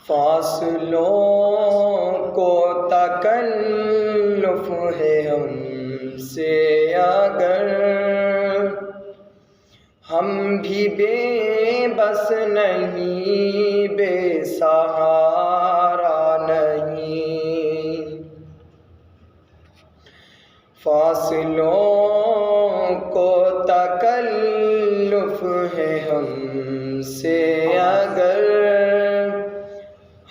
فاصلوں کو تکلف ہے ہم سے اگر، ہم بھی بے بس نہیں، بے سہارا نہیں۔ فاصلوں کو تکلف ہے ہم سے اگر،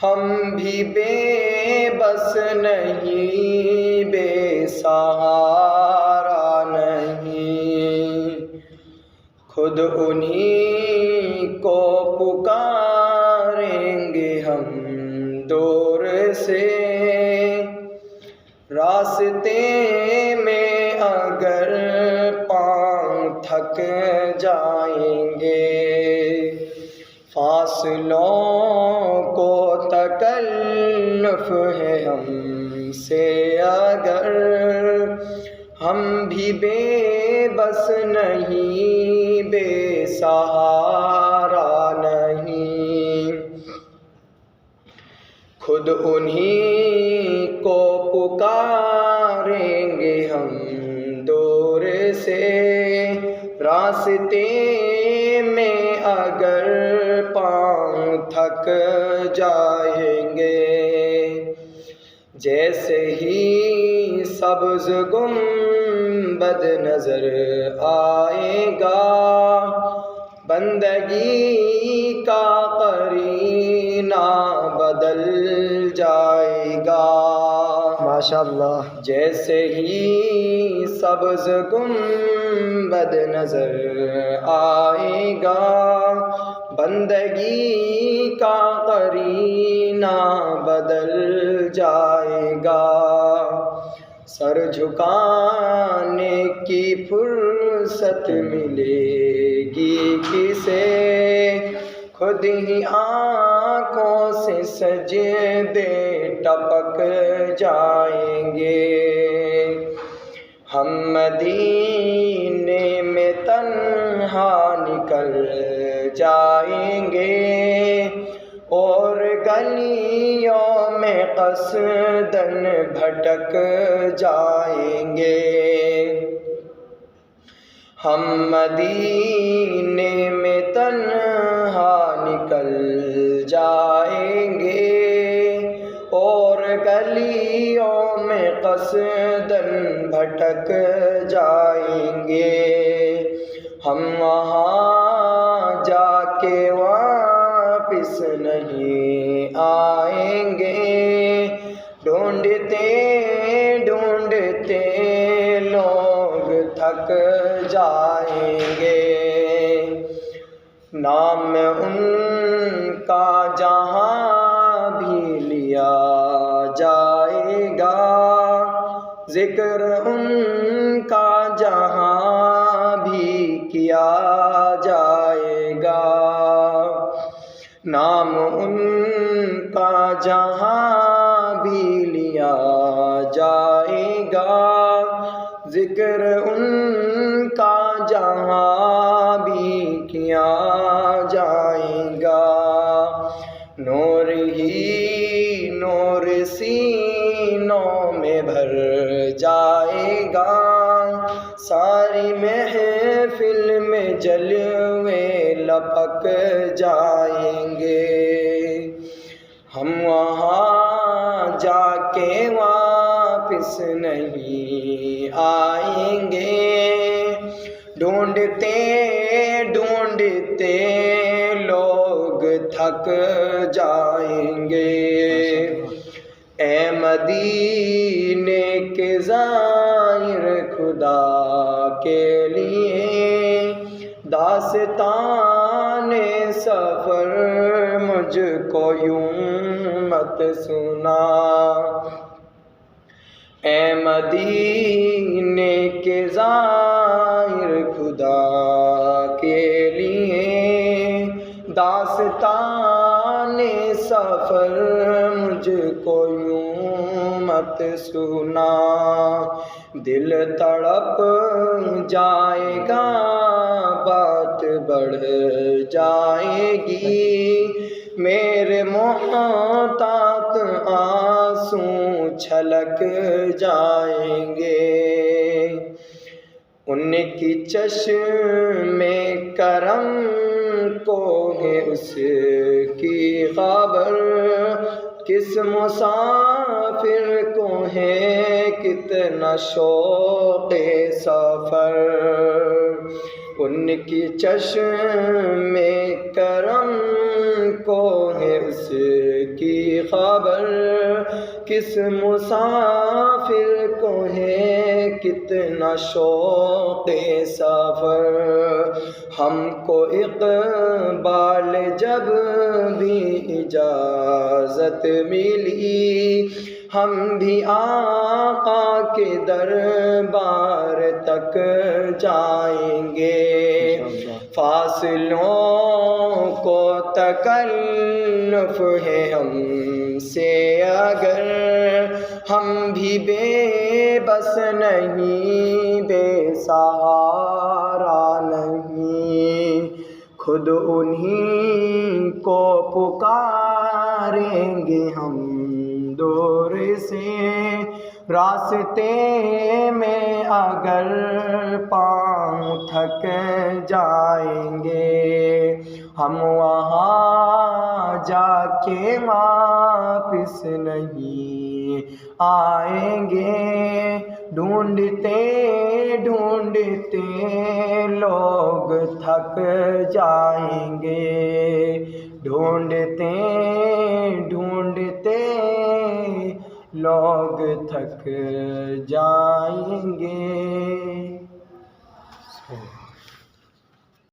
ہم بھی بے بس نہیں، بے سہارا نہیں۔ خود انہی کو پکاریں گے ہم دور سے، راستے میں اگر پاؤں تھک جائیں گے۔ فاصلوں کو تکلف ہے ہم سے اگر، ہم بھی بے بس نہیں، بے سہارا نہیں۔ خود انہی کو پکاریں گے ہم دور سے، راستے میں اگر پاؤں تھک جائیں گے۔ جیسے ہی سبز گنبد نظر آئے گا، بندگی کا قرینہ بدل جائے گا۔ ماشاءاللہ۔ جیسے ہی سبز گنبد نظر آئے گا، بندگی کا قرینہ بدل جائے گا۔ سر جھکانے کی فرصت ملے گی کسے، خود ہی آنکھوں سے سجدے ٹپک جائیں گے۔ ہم مدینے میں تنہا نکل جائیں گے، اور گلیوں میں قصداً بھٹک جائیں گے۔ ہم مدینے میں تنہا نکل جائیں گے، اور گلیوں میں قصداً بھٹک جائیں گے۔ ہم وہاں جا کے واپس نہیں آئیں گے، ڈھونڈتے ڈھونڈتے لوگ تھک جائیں گے۔ نام ان کا جہاں بھی لیا جائے گا، ذکر ان کا جہاں بھی کیا جائے گا۔ نام ان کا جہاں بھی لیا جائے گا، ذکر ان کا جہاں بھی کیا جائے گا۔ نور ہی نور سینوں میں بھر جائے گا، ساری محفل میں جلوے لپک جائیں گے۔ ہم وہاں جا کے واپس نہیں آئیں گے، ڈھونڈتے ڈھونڈتے لوگ تھک جائیں گے۔ اے مدینے کے زائر، خدا کے لیے داستان سفر مجھ کو یوں مت سنا۔ اے مدینے کے زائر، خدا کے لیے داستان سفر مجھ کو یوں مت سنا۔ دل تڑپ جائے گا، بات بڑھ جائے گی، میرے محتاط آنسو چھلک جائیں گے، ان کی چشم کرم کو ہے اس کی خبر، کس مسافر کو ہے کتنا شوق سفر، ان کی چشم کرم کو ہے اس کی خبر، کس مسافر کو ہے کتنا شوق سفر، ہم کو اقبال جب بھی اجازت ملی، ہم بھی آقا کے دربار تک جائیں گے، فاصلوں کو تکلف ہے ہم سے اگر، ہم بھی بے بس نہیں، بے سہارا نہیں، خود انہی کو پکاریں گے ہم دور سے، راستے میں اگر پاؤں تھک جائیں گے، ہم وہاں جا کے واپس نہیں آئیں گے، ڈھونڈتے ڈھونڈتے لوگ تھک جائیں گے، ڈھونڈتے ڈھونڈتے لوگ تھک جائیں گے۔